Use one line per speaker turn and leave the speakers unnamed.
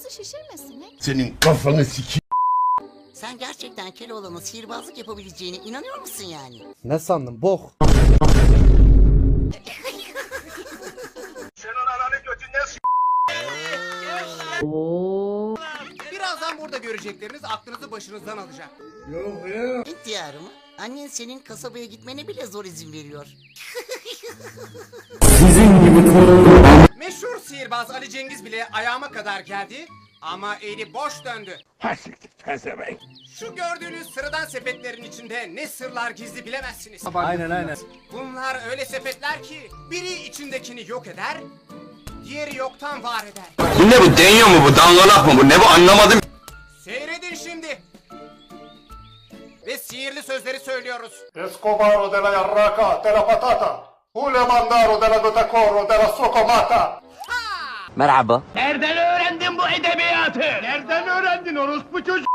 ağzı şişirmesin ne?
Senin kafanı sikeyim.
Sen gerçekten Keloğlan'ın sihirbazlık yapabileceğine inanıyor musun yani?
Ne sandın bok?
Senin ananı götünden s***.
Birazdan burada görecekleriniz aklınızı başınızdan alacak.
Hint diyarı mı? Annen senin kasabaya gitmene bile zor izin veriyor.
Meşhur sihirbaz Ali Cengiz bile ayağıma kadar geldi ama eli boş döndü. Şu gördüğünüz sıradan sepetlerin içinde ne sırlar gizli bilemezsiniz.
Aynen.
Bunlar öyle sepetler ki biri içindekini yok eder, diğeri yoktan var eder.
Bu ne bu? Deniyor mu bu? Dangalak mı bu? Ne bu? Anlamadım.
Seyredin şimdi. Ve sihirli sözleri söylüyoruz.
Escobaro de la yarraca, de la patata. Ulemandaro de la dotacoro, de la socomata.
Merhaba.
Nereden öğrendin orospu çocuğu?